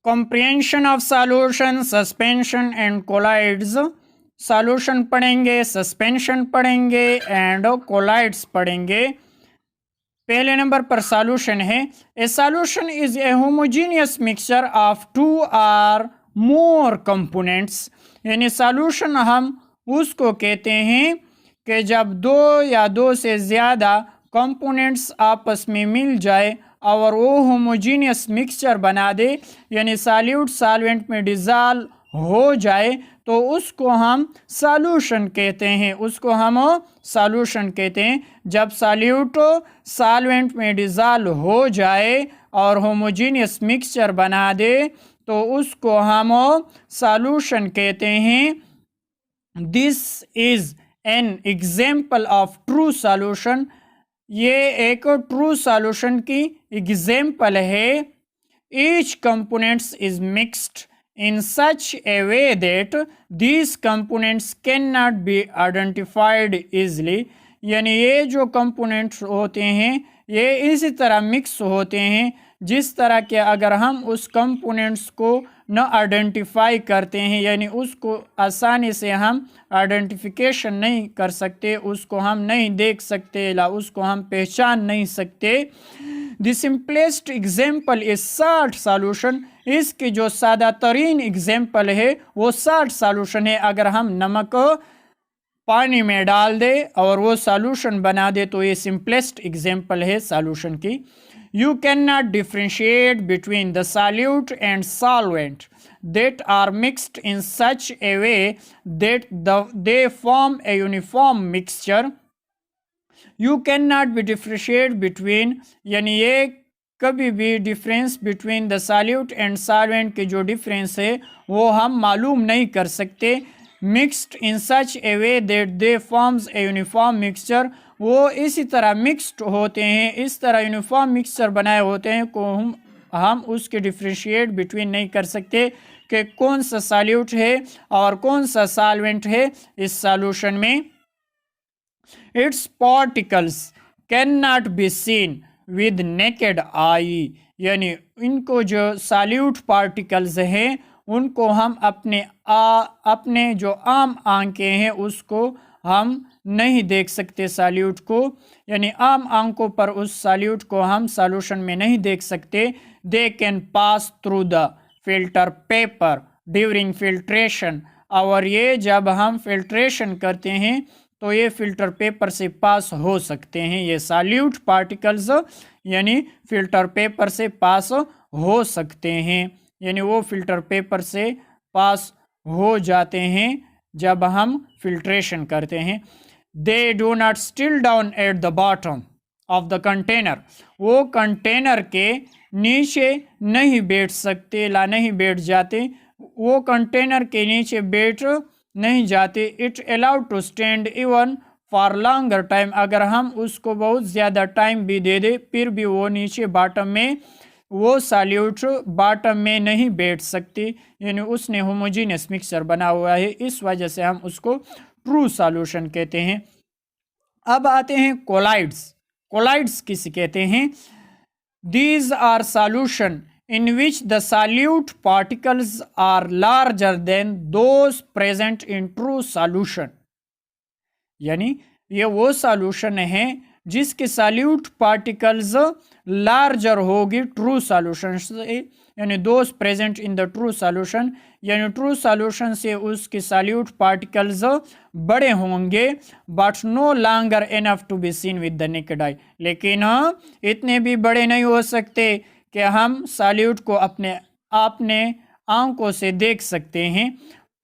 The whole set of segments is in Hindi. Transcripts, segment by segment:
Comprehension of solution, suspension and colloids. Solution पढ़ेंगे, सस्पेंशन पढ़ेंगे एंड कोलाइड्स पढ़ेंगे। पहले नंबर पर सॉल्यूशन है, a solution is a homogeneous mixture of two or more components. यानी सॉल्यूशन हम उसको कहते हैं कि जब दो या दो से ज़्यादा कंपोनेंट्स आपस में मिल जाए और वो होमोजीनियस मिक्सचर बना दे, यानी सॉल्यूट सॉल्वेंट में डिज़ाल्व हो जाए, तो उसको हम सॉल्यूशन कहते हैं। उसको हम सॉल्यूशन कहते हैं। जब सॉल्यूट सॉल्वेंट में डिज़ाल्व हो जाए और होमोजीनियस मिक्सचर बना दे तो उसको हम सॉल्यूशन कहते हैं। This is an example of true solution. ये एक ट्रू सॉल्यूशन की एग्जाम्पल है। Each components is mixed in such a way that these components cannot be identified easily। यानी ये जो कंपोनेंट्स होते हैं ये इसी तरह मिक्स होते हैं जिस तरह के अगर हम उस कंपोनेंट्स को न आइडेंटिफाई करते हैं, यानी उसको आसानी से हम आइडेंटिफिकेशन नहीं कर सकते, उसको हम नहीं देख सकते, उसको हम पहचान नहीं सकते। The simplest example is salt solution. इसकी जो सादा तरीन एग्जाम्पल है वो सॉल्ट सॉल्यूशन है। अगर हम नमक पानी में डाल दे और वो सॉल्यूशन बना दे तो ये सिंपलेस्ट एग्जाम्पल है सॉल्यूशन की। You can not differentiate between the solute and solvent that are mixed in such a way that they form a uniform mixture। You cannot be differentiate between, यानी ये कभी भी difference between the solute and solvent के जो डिफरेंस है वो हम मालूम नहीं कर सकते। Mixed in such A way that they forms a uniform mixture. वो इसी तरह मिक्स्ड होते हैं, इस तरह यूनिफॉर्म मिक्सचर बनाए होते हैं को हम उसके डिफ्रेंशिएट बिटवीन नहीं कर सकते कि कौन सा सॉल्यूट है और कौन सा सॉल्वेंट है इस सॉल्यूशन में। It's particles can not be seen with naked eye. यानी इनको जो सॉल्यूट पार्टिकल्स हैं उनको हम अपने जो आम आंखें हैं उसको हम नहीं देख सकते सॉल्यूट को, यानी आम आंखों पर उस सॉल्यूट को हम सॉल्यूशन में नहीं देख सकते। They can pass through the filter paper during filtration. और ये जब हम फिल्ट्रेशन करते हैं तो ये फिल्टर पेपर से पास हो सकते हैं। ये सॉल्यूट पार्टिकल्स यानी फिल्टर पेपर से पास हो सकते हैं, यानी वो फिल्टर पेपर से पास हो जाते हैं जब हम फिल्ट्रेशन करते हैं। They do not still down at the bottom of the container. वो कंटेनर के नीचे नहीं बैठ सकते, नहीं बैठ जाते, वो कंटेनर के नीचे बैठ नहीं जाते। It allowed to stand even for longer time. अगर हम उसको बहुत ज़्यादा टाइम भी दे दे फिर भी वो नीचे बॉटम में वो सॉल्यूट बॉटम में नहीं बैठ सकती, यानी उसने होमोजीनियस मिक्सचर बना हुआ है, इस वजह से हम उसको ट्रू सॉल्यूशन कहते हैं। अब आते हैं कोलाइड्स। कोलाइड्स किसे कहते हैं? These are solution in which the solute particles are larger than those present in true solution। यानी ये वो सॉल्यूशन है जिसके सॉल्यूट पार्टिकल्स लार्जर होगी ट्रू सॉल्यूशन से, यानी those present in the true solution, यानी ट्रू सॉल्यूशन से उसके सॉल्यूट पार्टिकल्स बड़े होंगे, but no longer enough to be seen with the naked eye. लेकिन इतने भी बड़े नहीं हो सकते कि हम सॉल्यूट को अपने आंखों से देख सकते हैं।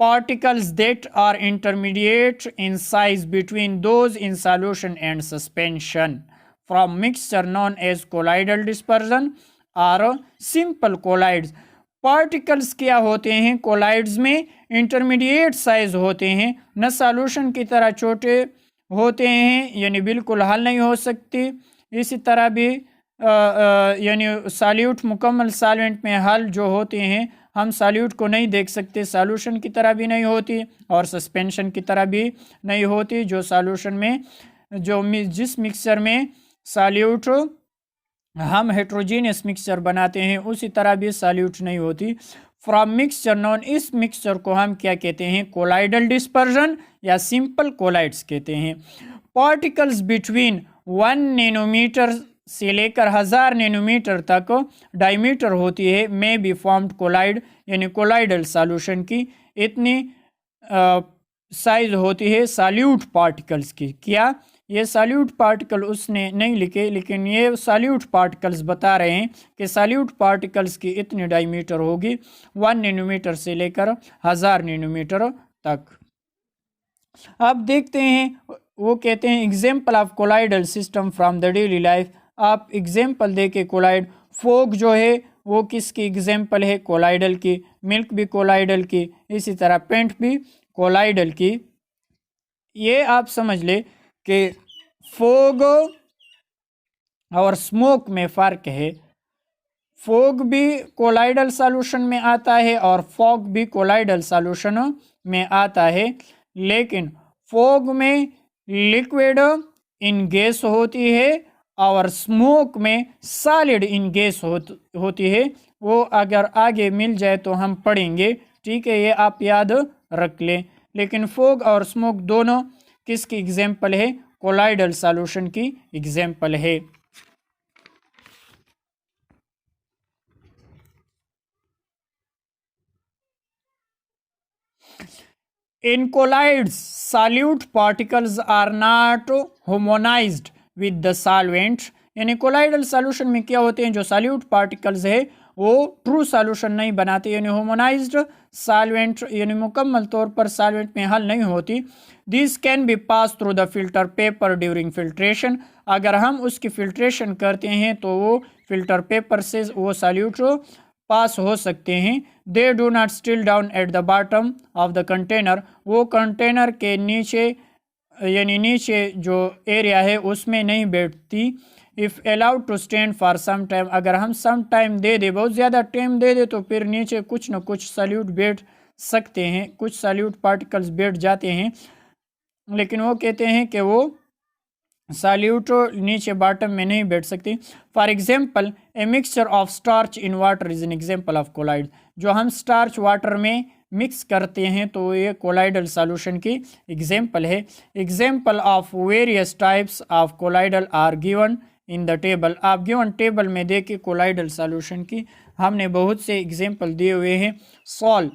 Particles that are intermediate in size between those in solution and suspension from mixture known as colloidal dispersion are simple colloids. Particles क्या होते हैं? कोलाइड्स में इंटरमीडिएट साइज होते हैं, न सॉल्यूशन की तरह छोटे होते हैं, यानी बिल्कुल हल नहीं हो सकती। इसी तरह भी यानी सॉल्यूट मुकम्मल सॉल्वेंट में हल जो होते हैं हम सॉल्यूट को नहीं देख सकते, सॉल्यूशन की तरह भी नहीं होती और सस्पेंशन की तरह भी नहीं होती। जो सॉल्यूशन में जिस मिक्सचर में सॉल्यूट हम हेट्रोजीनियस मिक्सचर बनाते हैं उसी तरह भी सॉल्यूट नहीं होती। फ्रॉम मिक्सचर नॉन, इस मिक्सचर को हम क्या कहते हैं? कोलाइडल डिस्पर्जन या सिंपल कोलाइड्स कहते हैं। पार्टिकल्स बिटवीन 1 नैनोमीटर से लेकर 1000 नैनोमीटर तक डायमीटर होती है में बी फॉर्म्ड कोलाइड, यानी कोलाइडल सॉल्यूशन की इतनी साइज होती है सॉल्यूट पार्टिकल्स की। क्या ये सॉल्यूट पार्टिकल उसने नहीं लिखे, लेकिन ये सॉल्यूट पार्टिकल्स बता रहे हैं कि सॉल्यूट पार्टिकल्स की इतनी डायमीटर होगी 1 नैनोमीटर से लेकर 1000 नैनोमीटर तक। अब देखते हैं, वो कहते हैं example of colloidal system from the daily life. आप एग्जाम्पल दे के कोलाइड, फोग जो है वो किसकी एग्जाम्पल है? कोलाइडल की। मिल्क भी कोलाइडल की, इसी तरह पेंट भी कोलाइडल की। ये आप समझ ले कि फोग और स्मोक में फ़र्क है। फोग भी कोलाइडल सॉल्यूशन में आता है और फॉग भी कोलाइडल सॉल्यूशन में आता है, लेकिन फोग में लिक्विड इन गैस होती है और स्मोक में सॉलिड इन गैस होती है। वो अगर आगे मिल जाए तो हम पढ़ेंगे, ठीक है, ये आप याद रख लें। लेकिन फोग और स्मोक दोनों किसकी एग्जाम्पल है? कोलाइडल सॉल्यूशन की एग्जाम्पल है। In colloids, solute particles are not homogenized with the solvent। यानी कोलाइडल सॉल्यूशन में क्या होते हैं? जो सॉल्यूट पार्टिकल्स है वो ट्रू सॉल्यूशन नहीं बनाते, यानी होमोनाइज्ड सॉल्वेंट, यानी मुकम्मल तौर पर सॉल्वेंट में हल नहीं होती। This can be pass through the filter paper during filtration. अगर हम उसकी फिल्ट्रेशन करते हैं तो वो फिल्टर पेपर से वो सॉल्यूट पास हो सकते हैं। They do not still down at the bottom of the container. वो कंटेनर के नीचे, यानी नीचे जो एरिया है उसमें नहीं बैठती। If allowed to stand for some time, अगर हम सम टाइम दे दे, बहुत ज़्यादा टाइम दे दे, तो फिर नीचे कुछ न कुछ सॉल्यूट बैठ सकते हैं, कुछ सॉल्यूट पार्टिकल्स बैठ जाते हैं। लेकिन वो कहते हैं कि वो सॉल्यूट नीचे बॉटम में नहीं बैठ सकती। For example a mixture of starch in water is an example of colloid. जो हम स्टार्च वाटर में मिक्स करते हैं तो ये कोलाइडल सॉल्यूशन की एग्जाम्पल है। Example of various types of colloidal are given in the table. आप गिवन टेबल में देखिए कोलाइडल सॉल्यूशन की हमने बहुत से एग्जाम्पल दिए हुए हैं। सॉल,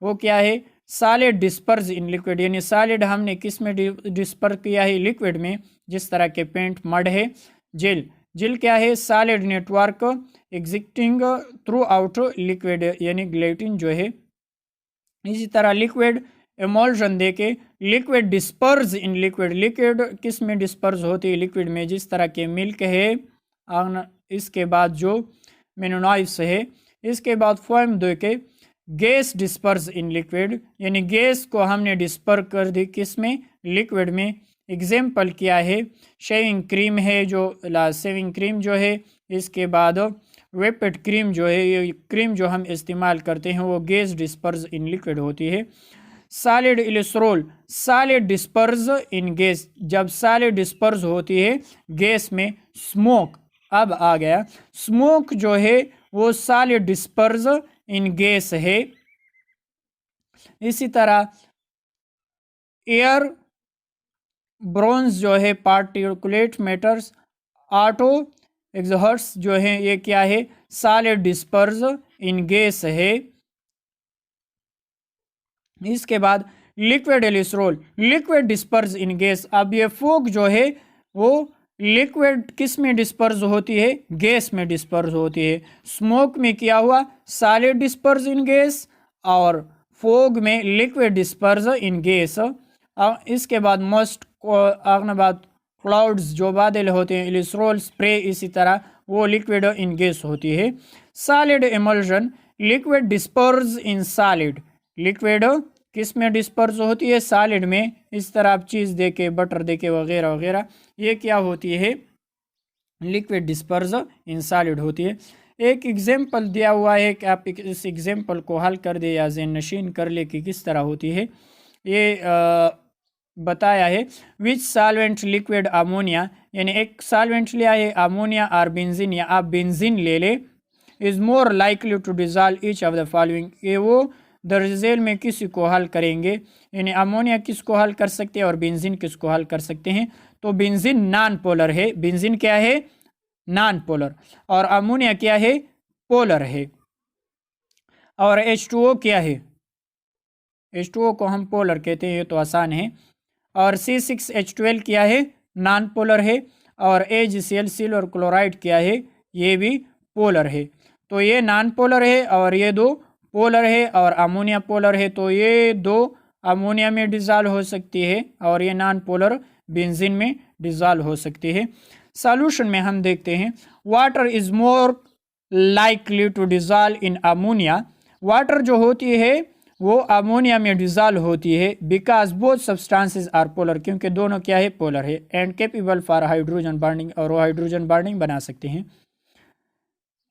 वो क्या है? सॉलिड डिस्पर्स इन लिक्विड, यानी सॉलिड हमने किस में डिस्पर्स किया है? लिक्विड में, जिस तरह के पेंट, मड है। जेल, जेल क्या है? Solid network existing through out liquid, यानी ग्लेटिन जो है। इसी तरह लिक्विड एमोल्जन देके liquid dispersed in liquid, liquid किस में डिस्पर्स होती है? लिक्विड में, जिस तरह के मिल्क है। इसके बाद जो मेनोनाइव्स है। इसके बाद फोम देके गैस डिस्पर्स इन लिक्विड, यानी गैस को हमने डिस्पर कर दी किस में? लिक्विड में। एग्जाम्पल क्या है? शेविंग क्रीम है, जो शेविंग क्रीम जो है। इसके बाद वेपेड क्रीम जो है, ये क्रीम जो हम इस्तेमाल करते हैं वो गैस डिस्पर्स इन लिक्विड होती है। सॉलिड इलेक्ट्रोल, सॉलिड डिस्पर्स इन गैस, जब सॉलिड डिस्पर्स होती है गैस में। स्मोक, अब आ गया स्मोक जो है वो सॉलिड डिस्पर्स इन गैस है। इसी तरह एयर ब्रोन्स जो है पार्टिकुलेट मैटर्स। ऑटो एग्जॉस्ट जो है ये क्या है? सॉलिड डिस्पर्स इन गैस है। इसके बाद liquid aerosol, liquid dispersed in gas. अब ये फोग जो है वो लिक्विड किस में डिस्पर्स होती है? गैस में डिस्पर्स होती है। स्मोक में क्या हुआ? सॉलिड डिस्पर्स इन गैस, और फोग में लिक्विड डिस्पर्स इन गैस। इसके बाद मोस्ट बाद क्लाउड्स जो बादल होते हैं, एलिसरोल स्प्रे, इसी तरह वो लिक्विड इन गैस होती है। Solid emulsion, liquid dispersed in solid, liquid किस में डिस्पर्स होती है? सॉलिड में। इस तरह आप चीज़ देके, बटर देके वगैरह वगैरह, ये क्या होती है? लिक्विड डिस्पर्स इन सॉलिड होती है। एक एग्जाम्पल दिया हुआ है कि आप इस एग्जाम्पल को हल कर दे या ज़हन नशीन कर ले कि किस तरह होती है। ये बताया है। विच सॉल्वेंट लिक्विड अमोनिया, यानी एक सॉल्वेंट लिया है अमोनिया और बेंजीन, या आप बेंजीन ले ले, is more likely to dissolve each of the following, ये वो दर्ज झेल में किसी को हल करेंगे, यानी अमोनिया किसको हल कर सकते हैं और बेंजीन किसको हल कर सकते हैं। तो बेंजीन नॉन पोलर है, बेंजीन क्या है, नॉन पोलर, और अमोनिया क्या है, पोलर है। और H2O क्या है, H2O को हम पोलर कहते हैं, ये तो आसान है। और C6H12 क्या है, नॉन पोलर है। और AgCl सिल्वर क्लोराइड क्या है, ये भी पोलर है। तो ये नॉन पोलर है और ये दो पोलर है, और अमोनिया पोलर है, तो ये दो अमोनिया में डिजॉल्व हो सकती है और ये नॉन पोलर बेंजीन में डिजॉल्व हो सकती है। सॉल्यूशन में हम देखते हैं, water is more likely to dissolve in ammonia, water जो होती है वो अमोनिया में डिजॉल्व होती है, because both substances are polar, क्योंकि दोनों क्या है, पोलर है, and capable for hydrogen bonding, और वो हाइड्रोजन बॉन्डिंग बना सकते हैं।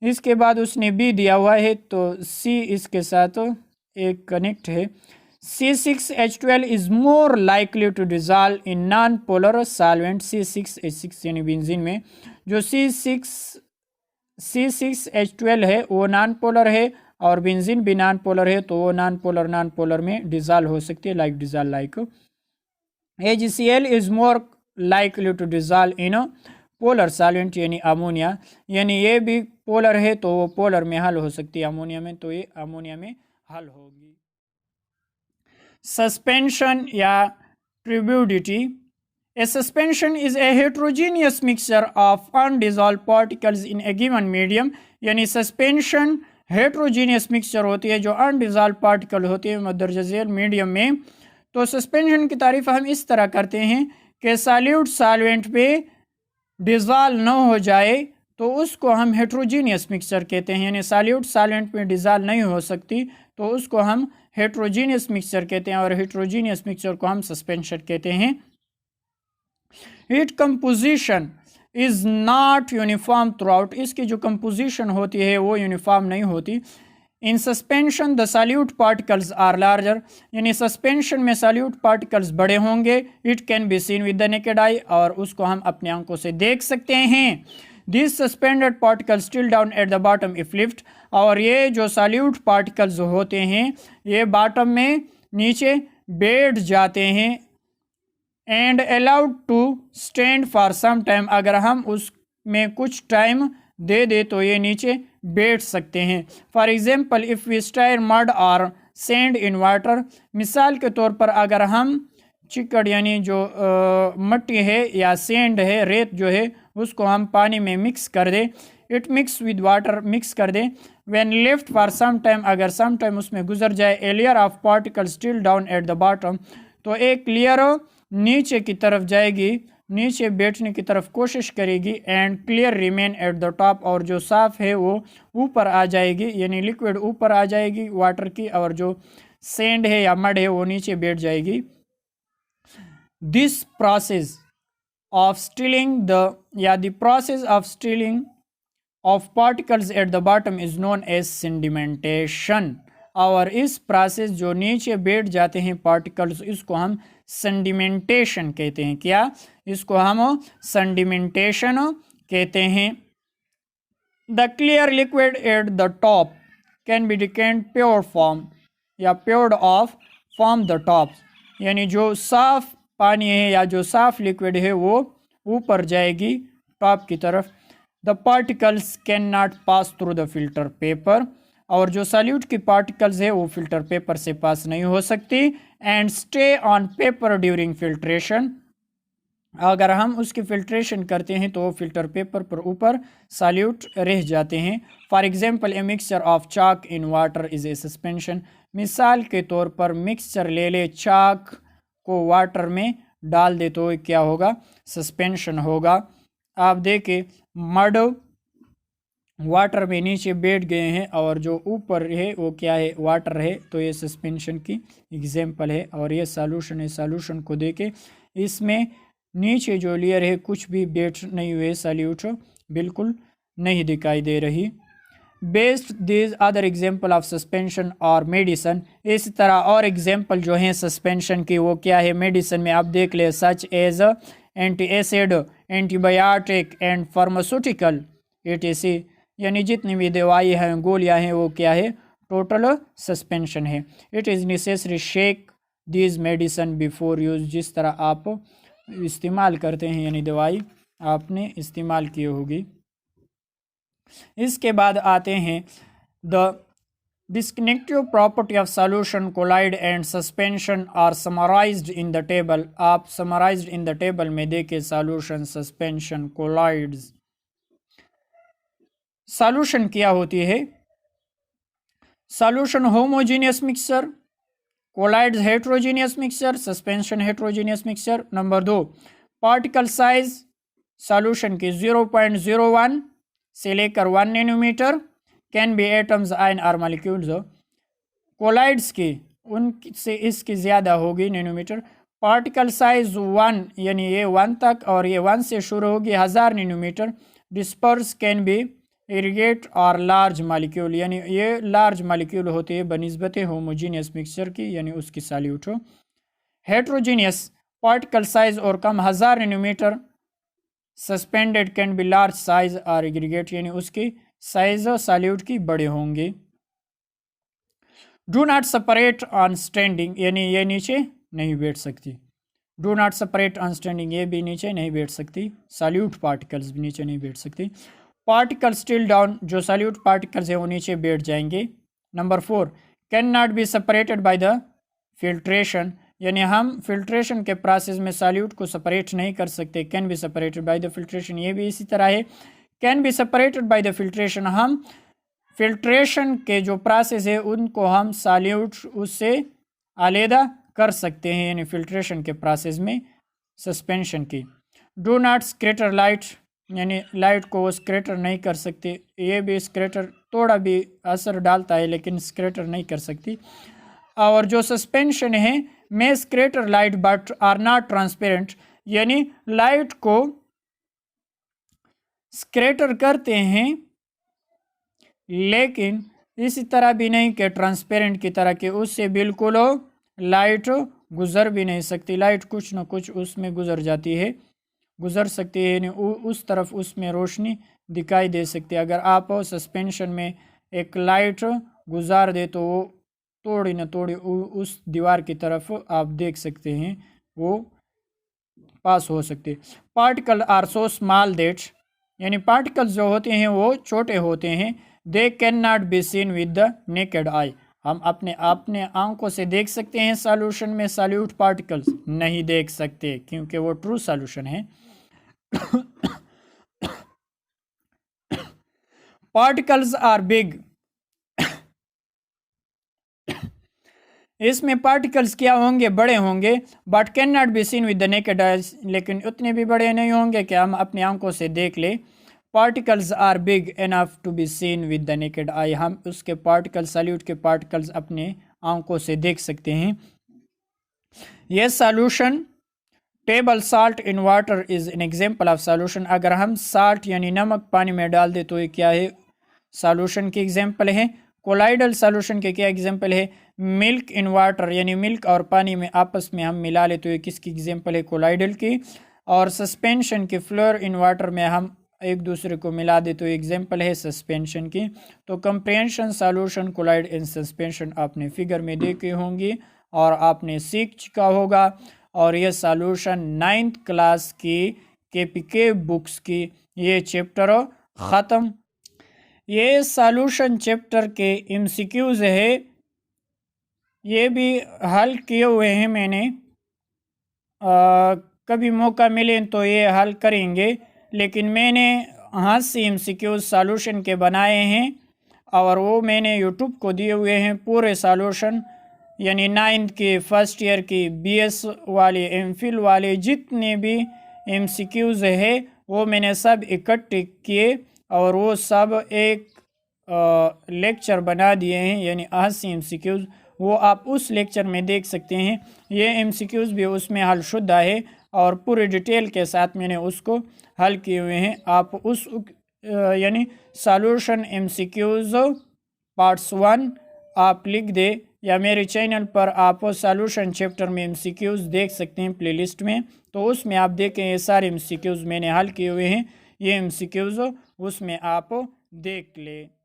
इसके बाद उसने बी दिया हुआ है, तो सी इसके साथ एक कनेक्ट है। C6H12 is more likely to dissolve in non polar solvent C6H6, यानी बेंजीन में जो C6H12 है वो नॉन पोलर है और बेंजीन भी नॉन पोलर है, तो वो नॉन पोलर में डिजॉल्व हो सकती है, like AgCl is more likely to dissolve in polar solvent, यानी अमोनिया, यानी ये भी पोलर है तो वो पोलर में हल हो सकती है अमोनिया में, तो ये अमोनिया में हल होगी। सस्पेंशन या turbidity, a suspension is a heterogeneous mixture of undissolved particles in a given medium, यानी सस्पेंशन हेट्रोजीनियस मिक्सचर होती है जो अनडिजॉल्व पार्टिकल होती है मदरजा झेल मीडियम में। तो सस्पेंशन की तारीफ हम इस तरह करते हैं कि सॉल्यूट सॉल्वेंट पे डिजॉल्व न हो जाए तो उसको हम हेट्रोजीनियस मिक्सचर कहते हैं, यानी सॉल्यूट सॉल्वेंट में डिजॉल्व नहीं हो सकती तो उसको हम हेट्रोजीनियस मिक्सचर कहते हैं, और हेट्रोजीनियस मिक्सचर को हम सस्पेंशन कहते हैं। Its composition is not uniform throughout, इसकी जो कंपोजिशन होती है वो यूनिफॉर्म नहीं होती। In suspension the solute particles are larger, यानी सस्पेंशन में सॉल्यूट पार्टिकल्स बड़े होंगे। It can be seen with the naked eye, और उसको हम अपने आंखों से देख सकते हैं। This suspended particles settle down at the bottom if left, और ये जो सॉल्यूट पार्टिकल्स होते हैं ये बॉटम में नीचे बैठ जाते हैं। And allowed to stand for some time, अगर हम उसमें कुछ टाइम दे दे तो ये नीचे बैठ सकते हैं। For example if we stir mud और सैंड इन वाटर, मिसाल के तौर पर अगर हम चिकड़ यानी जो मट्टी है या सैंड है, रेत जो है, उसको हम पानी में मिक्स कर दें, it mix with water, mix कर दें। When left for some time, अगर सम टाइम उसमें गुजर जाए, a layer of particle settle down at the bottom, तो एक लेयर नीचे की तरफ जाएगी, नीचे बैठने की तरफ कोशिश करेगी, and clear remain at the top, और जो साफ है वो ऊपर आ जाएगी, यानी लिक्विड ऊपर आ जाएगी वाटर की, और जो सैंड है या मड है वो नीचे बैठ जाएगी। This process of settling the process of settling of particles at the bottom is known as sedimentation, और इस प्रोसेस जो नीचे बैठ जाते हैं पार्टिकल्स, इसको हम सेडिमेंटेशन कहते हैं। क्या, इसको हम सेडिमेंटेशन कहते हैं। The clear liquid at the top can be decant pure form या poured off from the top, यानी जो साफ पानी है या जो साफ लिक्विड है वो ऊपर जाएगी टॉप की तरफ। The particles can not pass through the filter paper, और जो सॉल्यूट की पार्टिकल्स है वो फिल्टर पेपर से पास नहीं हो सकती। And stay on paper during filtration, अगर हम उसकी फिल्ट्रेशन करते हैं तो वो फिल्टर पेपर पर ऊपर सॉल्यूट रह जाते हैं। For example a mixture of chalk in water is a suspension, मिसाल के तौर पर मिक्सचर ले ले, चाक को वाटर में डाल दे तो क्या होगा, सस्पेंशन होगा। आप देखें मड वाटर में नीचे बैठ गए हैं और जो ऊपर है वो क्या है, वाटर है, तो ये सस्पेंशन की एग्जांपल है। और ये सॉल्यूशन है, सॉल्यूशन को देके इसमें नीचे जो लेयर है कुछ भी बैठ नहीं हुए, सॉल्यूट बिल्कुल नहीं दिखाई दे रही। Based this other example of suspension और मेडिसन। इस तरह और एग्जाम्पल जो हैं सस्पेंशन की वो क्या है मेडिसन में आप देख ले, such as antacid, antibiotic and pharmaceutical etc। यानी जितनी भी दवाई हैं गोलियां हैं वो क्या है टोटल सस्पेंशन है। It is necessary shake this medicine before use. जिस तरह आप इस्तेमाल करते हैं यानी दवाई आपने इस्तेमाल की होगी। इसके बाद आते हैं the distinctive property of solution colloid and suspension are summarized in the table. आप समराइज्ड इन द टेबल में देखें सॉल्यूशन, सस्पेंशन, कोलाइड्स। सॉल्यूशन क्या होती है? Solution homogeneous mixture, colloids heterogeneous mixture, suspension heterogeneous mixture. Number 2 particle size solution की 0.01 से लेकर 1 nanometer, can be atoms, ion और मॉलिक्यूल्स। कोलाइड्स की उनसे इसकी ज़्यादा होगी नैनोमीटर। पार्टिकल साइज 1 यानी ये 1 तक और ये 1 से शुरू होगी 1000 nanometer. Disperse can be aggregate और लार्ज मालिक्यूल, यानी ये लार्ज मालिक्यूल होते हैं बनिस्बत होमोजीनियस मिक्सचर की, यानी उसकी सॉल्यूट हो। हेट्रोजीनियस पार्टिकल साइज और कम 1000 nanometer. Suspended can be large size और एग्रीगेट, यानी उसकी साइज सॉल्यूट की बड़े होंगे। Do not separate on standing, यानी ये नीचे नहीं बैठ सकती। Do not separate on standing, ये भी नीचे नहीं बैठ सकती। सॉल्यूट पार्टिकल्स भी नीचे नहीं बैठ सकती। पार्टिकल स्टिल डाउन, जो सॉल्यूट पार्टिकल्स हैं वो नीचे बैठ जाएंगे। Number 4 can not be separated by the filtration, यानी हम फिल्ट्रेशन के प्रोसेस में सॉल्यूट को सेपरेट नहीं कर सकते। Can be separated by the filtration, ये भी इसी तरह है। Can be separated by the filtration, हम फिल्ट्रेशन के जो प्रोसेस है उनको हम सॉल्यूट उससे अलहदा कर सकते हैं, यानी फिल्ट्रेशन के प्रोसेस में सस्पेंशन की। डू नॉट स्कैटर लाइट, यानी लाइट को वो स्कैटर नहीं कर सकते। ये भी स्कैटर थोड़ा भी असर डालता है लेकिन स्कैटर नहीं कर सकती। और जो सस्पेंशन है में scatter light but are not transparent, यानी लाइट को स्कैटर करते हैं लेकिन इसी तरह भी नहीं कि ट्रांसपेरेंट की तरह कि उससे बिल्कुल लाइट गुजर भी नहीं सकती। लाइट कुछ न कुछ उसमें गुजर जाती है, गुजर सकती है, यानी उस तरफ उसमें रोशनी दिखाई दे सकती है। अगर आप सस्पेंशन में एक लाइट गुजार दे तो वो थोड़ी न थोड़ी उस दीवार की तरफ आप देख सकते हैं वो पास हो सकते। Particle are so small that, यानी पार्टिकल्स जो होते हैं वो छोटे होते हैं। They can not be seen with the naked eye, हम अपने आंखों से देख सकते हैं सॉल्यूशन में सॉल्यूट पार्टिकल्स नहीं देख सकते क्योंकि वो ट्रू सॉल्यूशन है। पार्टिकल्स आर बिग, इसमें पार्टिकल्स क्या होंगे बड़े होंगे। But can not be seen with the naked eyes, लेकिन उतने भी बड़े नहीं होंगे कि हम अपनी आंखों से देख ले। Particles are big enough to be seen with the naked eye, हम उसके पार्टिकल्स सॉल्यूट के पार्टिकल्स अपने आंखों से देख सकते हैं। यह solution table salt in water is an example of solution, अगर हम साल्ट यानी नमक पानी में डाल दे तो ये क्या है सॉल्यूशन की एग्जांपल है। कोलाइडल सॉल्यूशन के क्या एग्जांपल है? मिल्क इन वाटर, यानी मिल्क और पानी में आपस में हम मिला ले तो ये किसकी एग्जांपल है? कोलाइडल की। और सस्पेंशन की फ्लोर इन वाटर में हम एक दूसरे को मिला दे तो एग्जांपल है सस्पेंशन की। तो comprehension solution colloid in suspension आपने फिगर में देखी होंगी और आपने सीख चुका होगा। और ये सॉल्यूशन 9th क्लास की KPK बुक्स की ये चैप्टर ख़त्म। ये सॉल्यूशन चैप्टर के MCQs है, ये भी हल किए हुए हैं मैंने, कभी मौका मिले तो ये हल करेंगे। लेकिन मैंने हाथ से MCQs सॉल्यूशन के बनाए हैं और वो मैंने यूट्यूब को दिए हुए हैं पूरे सॉल्यूशन, यानी 9th के फर्स्ट ईयर की BS वाले MPhil वाले जितने भी MCQs है वो मैंने सब इकट्ठे किए और वो सब एक लेक्चर बना दिए हैं, यानी 80 MCQs, वो आप उस लेक्चर में देख सकते हैं। ये MCQs भी उसमें हल शुदा है और पूरे डिटेल के साथ मैंने उसको हल किए हुए हैं। आप उस यानी सॉल्यूशन MCQs पार्ट्स 1 आप लिख दे, या मेरे चैनल पर आप सॉल्यूशन चैप्टर में MCQs देख सकते हैं प्लेलिस्ट में, तो उसमें आप देखें ये सारे MCQs मैंने हल किए हुए हैं, ये MCQs उसमें आप देख ले।